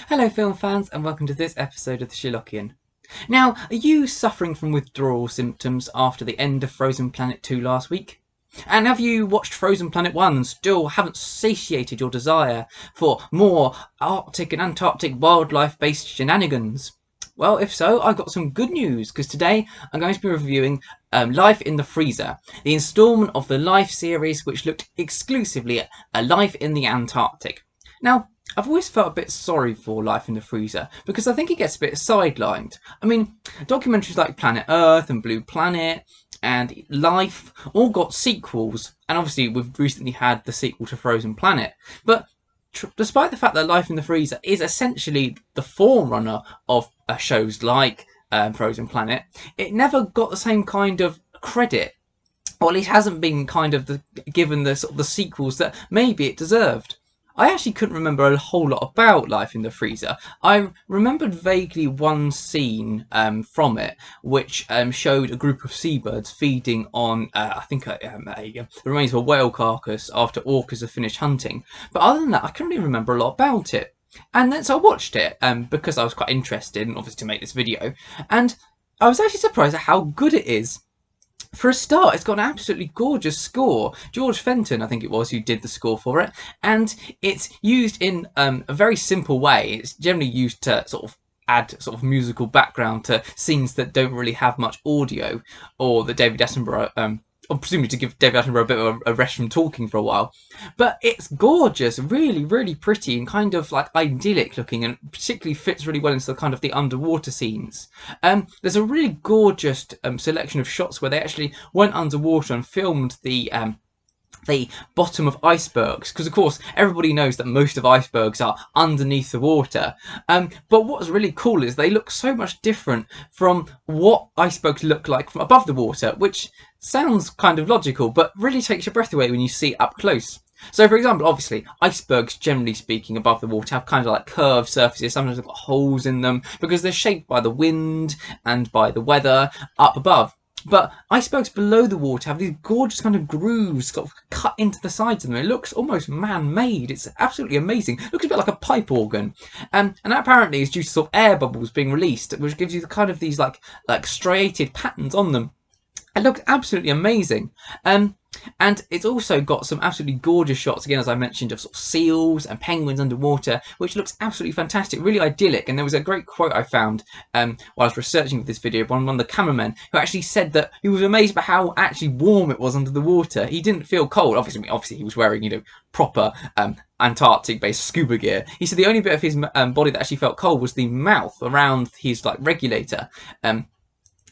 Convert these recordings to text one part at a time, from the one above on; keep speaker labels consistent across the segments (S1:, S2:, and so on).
S1: Hello film fans and welcome to this episode of the Sherlockian. Now, are you suffering from withdrawal symptoms after the end of Frozen Planet 2 last week? And have you watched Frozen Planet 1 and still haven't satiated your desire for more Arctic and Antarctic wildlife-based shenanigans? Well, if so, I've got some good news, because today I'm going to be reviewing Life in the Freezer, the instalment of the Life series which looked exclusively at Life in the Antarctic. Now, I've always felt a bit sorry for Life in the Freezer because I think it gets a bit sidelined. I mean, documentaries like Planet Earth and Blue Planet and Life all got sequels, and obviously we've recently had the sequel to Frozen Planet. But despite the fact that Life in the Freezer is essentially the forerunner of shows like Frozen Planet, it never got the same kind of credit, or at least hasn't been kind of given the sort of the sequels that maybe it deserved. I actually couldn't remember a whole lot about Life in the Freezer. I remembered vaguely one scene from it, which showed a group of seabirds feeding on, I think, the remains of a whale carcass after orcas have finished hunting. But other than that, I couldn't really remember a lot about it. And then so I watched it because I was quite interested, and obviously to make this video. And I was actually surprised at how good it is. For a start, it's got an absolutely gorgeous score. George Fenton, I think it was, who did the score for it. And it's used in a very simple way. It's generally used to sort of add sort of musical background to scenes that don't really have much audio, or that David Attenborough, or presumably to give David Attenborough a bit of a rest from talking for a while. But it's gorgeous, really, really pretty, and kind of like idyllic looking, and particularly fits really well into the kind of the underwater scenes. There's a really gorgeous selection of shots where they actually went underwater and filmed the bottom of icebergs, because of course everybody knows that most of icebergs are underneath the water, but what's really cool is they look so much different from what icebergs look like from above the water, which sounds kind of logical but really takes your breath away when you see it up close. So, for example, obviously, icebergs, generally speaking, above the water have kind of like curved surfaces. Sometimes they've got holes in them because they're shaped by the wind and by the weather up above. But icebergs below the water have these gorgeous kind of grooves sort of cut into the sides of them. It looks almost man-made. It's absolutely amazing. It looks a bit like a pipe organ. And that apparently is due to sort of air bubbles being released, which gives you the kind of these like striated patterns on them. It looks absolutely amazing. And it's also got some absolutely gorgeous shots, again, as I mentioned, of sort of seals and penguins underwater, which looks absolutely fantastic, really idyllic. And there was a great quote I found while I was researching for this video by one of the cameramen, who actually said that he was amazed by how actually warm it was under the water. He didn't feel cold. Obviously he was wearing, proper Antarctic-based scuba gear. He said the only bit of his body that actually felt cold was the mouth around his regulator.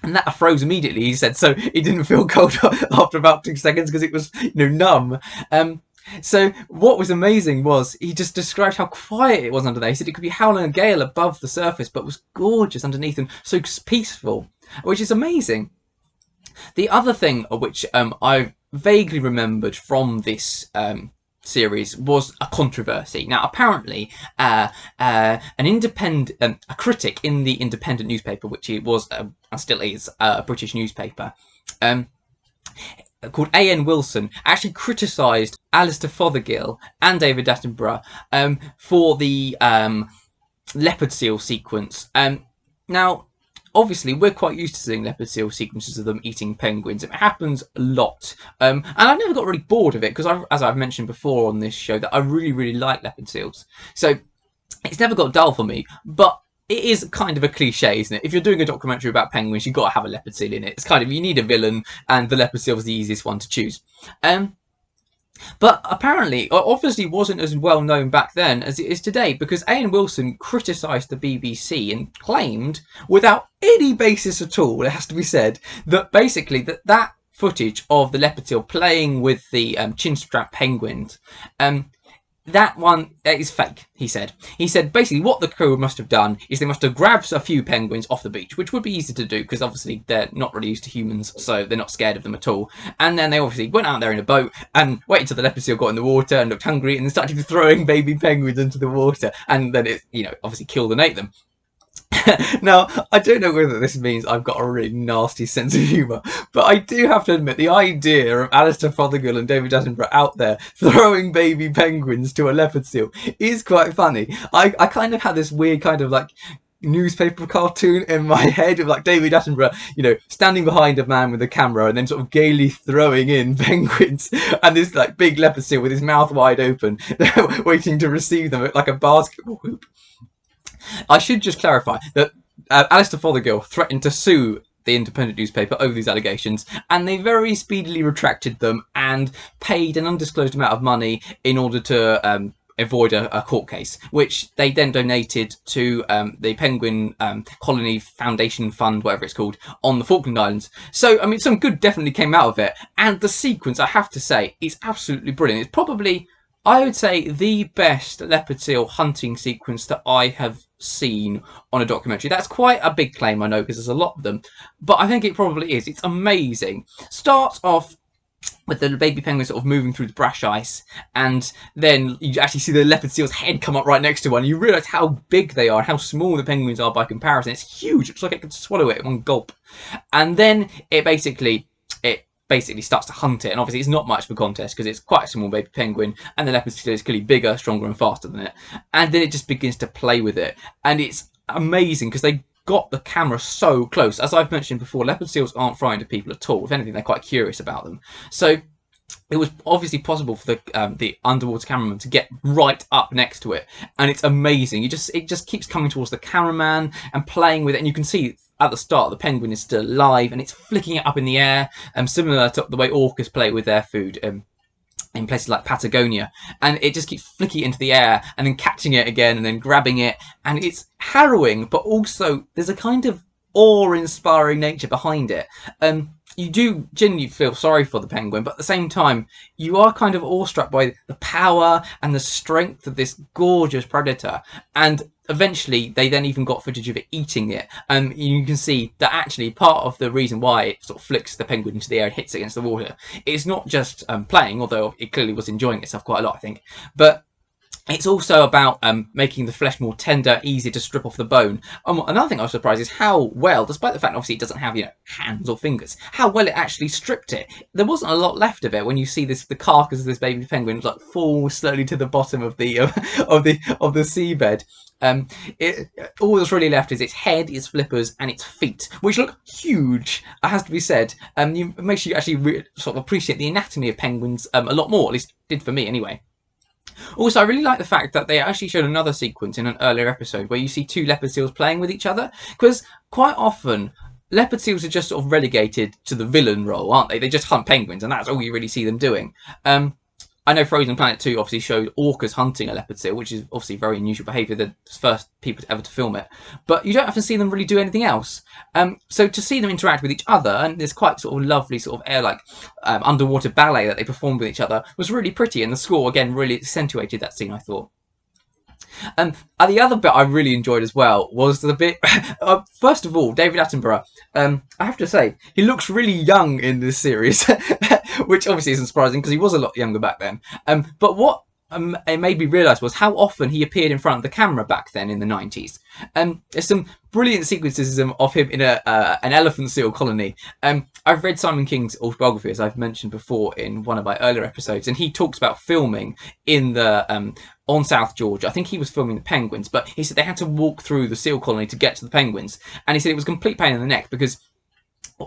S1: And that froze immediately, he said, so he didn't feel cold after about 2 seconds because it was, numb. So what was amazing was he just described how quiet it was under there. He said it could be howling a gale above the surface, but it was gorgeous underneath and so peaceful, which is amazing. The other thing which I vaguely remembered from this series was a controversy. Now, apparently, a critic in the Independent newspaper, which he was and still is a British newspaper, called A.N. Wilson, actually criticised Alistair Fothergill and David Attenborough for the leopard seal sequence. Now, obviously, we're quite used to seeing leopard seal sequences of them eating penguins. It happens a lot. And I never got really bored of it because, as I've mentioned before on this show, that I really, really like leopard seals. So it's never got dull for me, but it is kind of a cliche, isn't it? If you're doing a documentary about penguins, you've got to have a leopard seal in it. It's kind of, you need a villain, and the leopard seal is the easiest one to choose. But apparently, obviously wasn't as well known back then as it is today, because A.N. Wilson criticised the BBC and claimed, without any basis at all, it has to be said, that basically that footage of the leopard seal playing with the chin-strap penguins, that one is fake, he said. He said basically what the crew must have done is they must have grabbed a few penguins off the beach, which would be easy to do because obviously they're not really used to humans, so they're not scared of them at all. And then they obviously went out there in a boat and waited until the leopard seal got in the water and looked hungry and then started throwing baby penguins into the water. And then it, obviously killed and ate them. Now, I don't know whether this means I've got a really nasty sense of humour, but I do have to admit the idea of Alistair Fothergill and David Attenborough out there throwing baby penguins to a leopard seal is quite funny. I kind of had this weird kind of like newspaper cartoon in my head of like David Attenborough, standing behind a man with a camera and then sort of gaily throwing in penguins, and this like big leopard seal with his mouth wide open, waiting to receive them like a basketball hoop. I should just clarify that Alistair Fothergill threatened to sue the Independent newspaper over these allegations, and they very speedily retracted them and paid an undisclosed amount of money in order to avoid a court case, which they then donated to the Penguin Colony Foundation Fund, whatever it's called, on the Falkland Islands. So, I mean, some good definitely came out of it, and the sequence, I have to say, is absolutely brilliant. It's probably, I would say, the best leopard seal hunting sequence that I have seen on a documentary. That's quite a big claim, I know, because there's a lot of them, but I think it probably is. It's amazing. Starts off with the baby penguin sort of moving through the brash ice, and then you actually see the leopard seal's head come up right next to one. You realise how big they are and how small the penguins are by comparison. It's huge. It's like it could swallow it in one gulp. And then it basically starts to hunt it, and obviously it's not much of a contest because it's quite a small baby penguin, and the leopard seal is clearly bigger, stronger and faster than it, and then it just begins to play with it, and it's amazing because they got the camera so close. As I've mentioned before, leopard seals aren't frightened of people at all. If anything, they're quite curious about them. So it was obviously possible for the underwater cameraman to get right up next to it, and it's amazing. It just keeps coming towards the cameraman and playing with it, and you can see at the start the penguin is still alive and it's flicking it up in the air, similar to the way orcas play with their food in places like Patagonia, and it just keeps flicking it into the air and then catching it again and then grabbing it, and it's harrowing, but also there's a kind of awe-inspiring nature behind it. You do genuinely feel sorry for the penguin, but at the same time, you are kind of awestruck by the power and the strength of this gorgeous predator. And eventually, they then even got footage of it eating it. You can see that actually part of the reason why it sort of flicks the penguin into the air and hits it against the water, it's not just playing, although it clearly was enjoying itself quite a lot, I think, but it's also about making the flesh more tender, easier to strip off the bone. Another thing I was surprised is how well, despite the fact obviously it doesn't have hands or fingers, how well it actually stripped it. There wasn't a lot left of it when you see the carcass of this baby penguin like fall slowly to the bottom of the of the seabed. All that's really left is its head, its flippers, and its feet, which look huge. It has to be said. It makes you actually sort of appreciate the anatomy of penguins a lot more. At least it did for me, anyway. Also, I really like the fact that they actually showed another sequence in an earlier episode where you see two leopard seals playing with each other, because quite often leopard seals are just sort of relegated to the villain role, aren't they? They just hunt penguins, and that's all you really see them doing. I know Frozen Planet 2 obviously showed orcas hunting a leopard seal, which is obviously very unusual behaviour. They're the first people ever to film it. But you don't often see them really do anything else. So to see them interact with each other, and there's quite sort of lovely sort of underwater ballet that they performed with each other, was really pretty. And the score, again, really accentuated that scene, I thought. And the other bit I really enjoyed as well was the bit, first of all, David Attenborough. I have to say, he looks really young in this series, which obviously isn't surprising because he was a lot younger back then. But what it made me realise was how often he appeared in front of the camera back then in the 90s. There's some brilliant sequences of him in an elephant seal colony. I've read Simon King's autobiography, as I've mentioned before in one of my earlier episodes, and he talks about filming in the on South Georgia. I think he was filming the penguins, but he said they had to walk through the seal colony to get to the penguins, and he said it was a complete pain in the neck because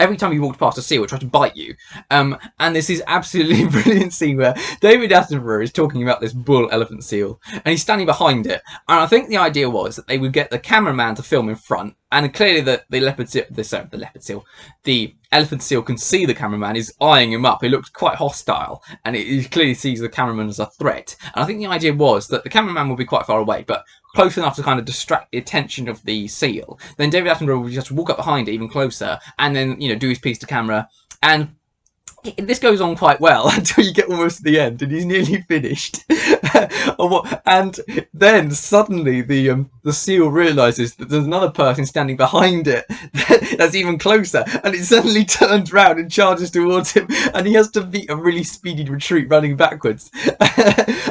S1: every time you walked past a seal, it tried to bite you. And there's this absolutely brilliant scene where David Attenborough is talking about this bull elephant seal, and he's standing behind it. And I think the idea was that they would get the cameraman to film in front, and clearly the elephant seal can see the cameraman is eyeing him up. He looks quite hostile, and he clearly sees the cameraman as a threat. And I think the idea was that the cameraman would be quite far away, but close enough to kind of distract the attention of the seal. Then David Attenborough would just walk up behind it even closer, and then do his piece to camera. And this goes on quite well until you get almost to the end, and he's nearly finished. And then suddenly the seal realises that there's another person standing behind it that's even closer, and it suddenly turns round and charges towards him, and he has to beat a really speedy retreat running backwards.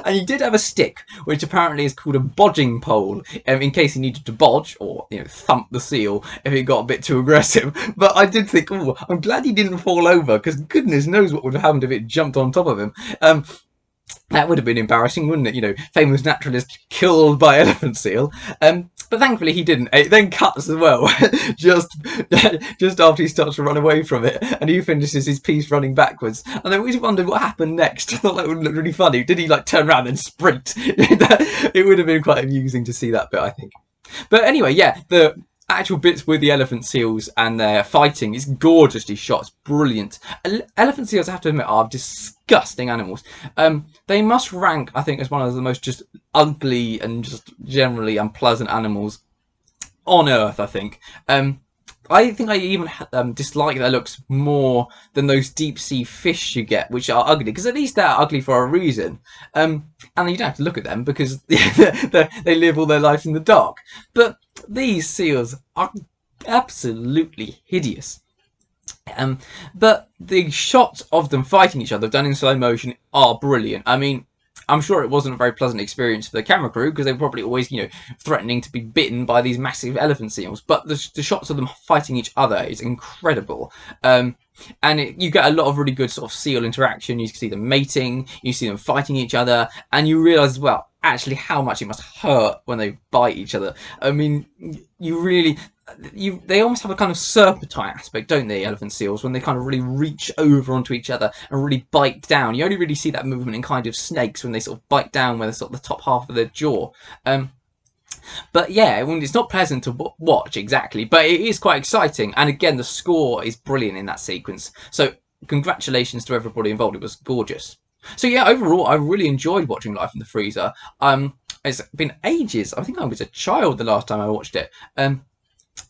S1: And And he did have a stick, which apparently is called a bodging pole, in case he needed to bodge or thump the seal if it got a bit too aggressive. But I did think, oh, I'm glad he didn't fall over, because goodness knows what would have happened if it jumped on top of him. That would have been embarrassing, wouldn't it? Famous naturalist killed by elephant seal. But thankfully he didn't. It then cuts as well, just after he starts to run away from it, and he finishes his piece running backwards. And I always wondered what happened next. I thought that would look really funny. Did he turn around and sprint? It would have been quite amusing to see that bit, I think. But anyway, yeah, the actual bits with the elephant seals and their fighting is gorgeously shot. It's brilliant. Elephant seals, I have to admit, are disgusting animals. They must rank, I think, as one of the most just ugly and just generally unpleasant animals on Earth, I think. I think I even dislike their looks more than those deep sea fish you get, which are ugly, because at least they're ugly for a reason. And you don't have to look at them because they live all their life in the dark. But these seals are absolutely hideous. But the shots of them fighting each other done in slow motion are brilliant. I mean, I'm sure it wasn't a very pleasant experience for the camera crew, because they were probably always, threatening to be bitten by these massive elephant seals. But the shots of them fighting each other is incredible. You get a lot of really good sort of seal interaction. You see them mating, you see them fighting each other, and you realise as well, actually, how much it must hurt when they bite each other. I mean, they almost have a kind of serpentine aspect, don't they, elephant seals, when they kind of really reach over onto each other and really bite down. You only really see that movement in kind of snakes, when they sort of bite down with sort of the top half of their jaw. But yeah, it's not pleasant to watch exactly, but it is quite exciting. And again, the score is brilliant in that sequence. So congratulations to everybody involved. It was gorgeous. So yeah, overall, I really enjoyed watching Life in the Freezer. It's been ages. I think I was a child the last time I watched it.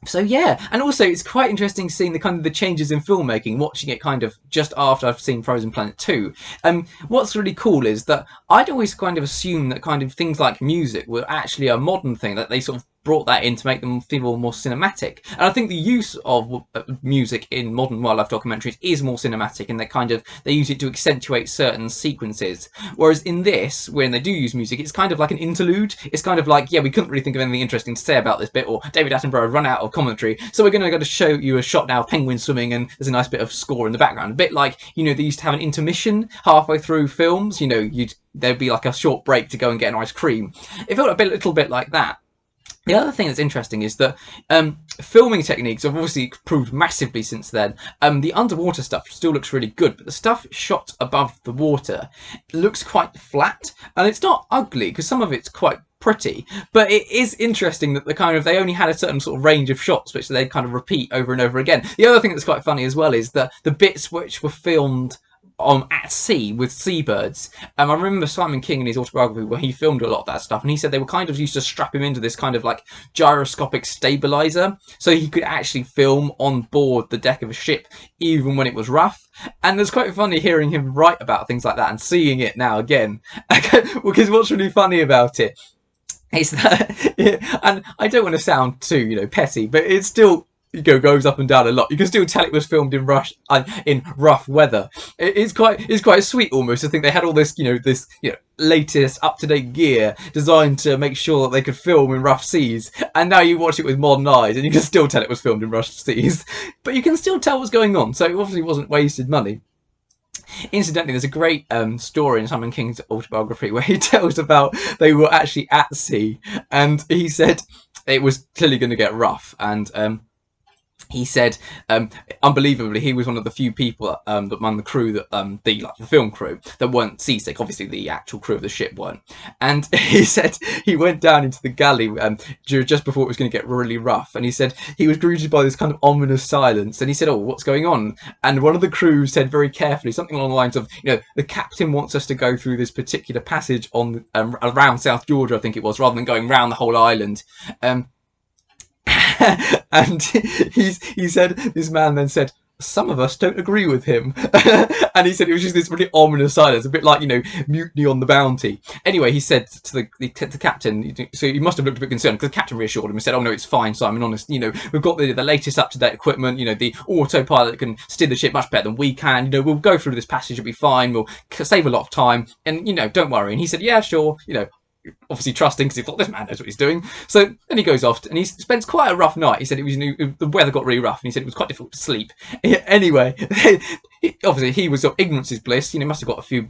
S1: So yeah, and also it's quite interesting seeing the changes in filmmaking, watching it kind of just after I've seen Frozen Planet 2. What's really cool is that I'd always kind of assumed that kind of things like music were actually a modern thing, that they sort of brought that in to make them feel more cinematic. And I think the use of music in modern wildlife documentaries is more cinematic, and they use it to accentuate certain sequences. Whereas in this, when they do use music, it's kind of like an interlude. It's kind of like, yeah, we couldn't really think of anything interesting to say about this bit, or David Attenborough had run out of commentary, so we're going to show you a shot now of penguins swimming, and there's a nice bit of score in the background. A bit like, they used to have an intermission halfway through films. There'd be like a short break to go and get an ice cream. It felt a little bit like that. The other thing that's interesting is that filming techniques have obviously improved massively since then. The underwater stuff still looks really good, but the stuff shot above the water looks quite flat, and it's not ugly because some of it's quite pretty, but it is interesting that they only had a certain sort of range of shots which they kind of repeat over and over again. The other thing that's quite funny as well is that the bits which were filmed at sea with seabirds. I remember Simon King in his autobiography where he filmed a lot of that stuff, and he said they were kind of used to strap him into this kind of like gyroscopic stabilizer, so he could actually film on board the deck of a ship even when it was rough. And it's quite funny hearing him write about things like that and seeing it now again, because what's really funny about it is that, and I don't want to sound too petty, but it's still goes up and down a lot. You can still tell it was filmed in rough weather. It's quite sweet almost. I think they had all this latest up-to-date gear designed to make sure that they could film in rough seas, and now you watch it with modern eyes and you can still tell it was filmed in rough seas, but you can still tell what's going on, so it obviously wasn't wasted money. Incidentally, there's a great story in Simon King's autobiography where he tells about they were actually at sea, and he said it was clearly going to get rough, and he said, unbelievably, he was one of the few people among the crew that the film crew that weren't seasick. Obviously, the actual crew of the ship weren't. And he said he went down into the galley just before it was going to get really rough. And he said he was greeted by this kind of ominous silence. And he said, "Oh, what's going on?" And one of the crew said very carefully something along the lines of, "The captain wants us to go through this particular passage on around South Georgia, I think it was, rather than going round the whole island." And he said, this man then said, some of us don't agree with him. And he said it was just this really ominous silence, a bit like, you know, Mutiny on the Bounty. Anyway, he said to the captain, so he must have looked a bit concerned, because the captain reassured him and said, oh no, it's fine, Simon, honest, you know, we've got the latest up-to-date equipment, you know, the autopilot can steer the ship much better than we can, you know, we'll go through this passage, it'll be fine, we'll save a lot of time, and, you know, don't worry. And he said, yeah, sure, you know, obviously trusting, because he thought, this man knows what he's doing. So then he goes off and he spends quite a rough night. He said it was, the weather got really rough, and he said it was quite difficult to sleep. Anyway, obviously he was, ignorance is bliss, you know, must have got a few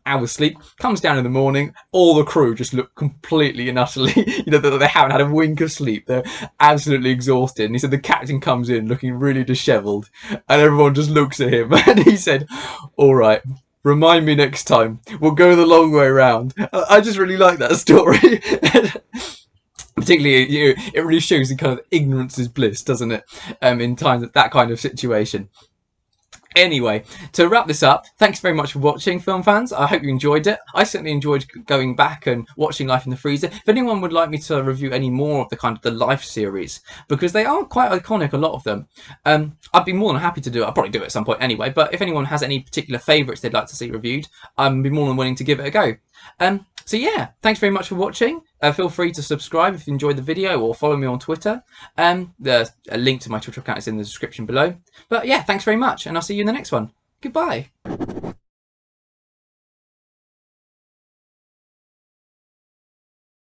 S1: hours sleep. Comes down in the morning, all the crew just look completely and utterly, you know, they haven't had a wink of sleep, they're absolutely exhausted. And he said the captain comes in looking really dishevelled, and everyone just looks at him, and he said, all right, remind me next time. We'll go the long way round. I just really like that story. Particularly, you know, it really shows the kind of ignorance is bliss, doesn't it? In times of that kind of situation. Anyway, to wrap this up, thanks very much for watching, film fans. I hope you enjoyed it. I certainly enjoyed going back and watching Life in the Freezer. If anyone would like me to review any more of the kind of the Life series, because they are quite iconic, a lot of them, I'd be more than happy to do it. I'll probably do it at some point anyway, but if anyone has any particular favourites they'd like to see reviewed, I'd be more than willing to give it a go. So yeah, thanks very much for watching. Feel free to subscribe if you enjoyed the video, or follow me on Twitter. A link to my Twitter account is in the description below. But yeah, thanks very much, and I'll see you in the next one. Goodbye.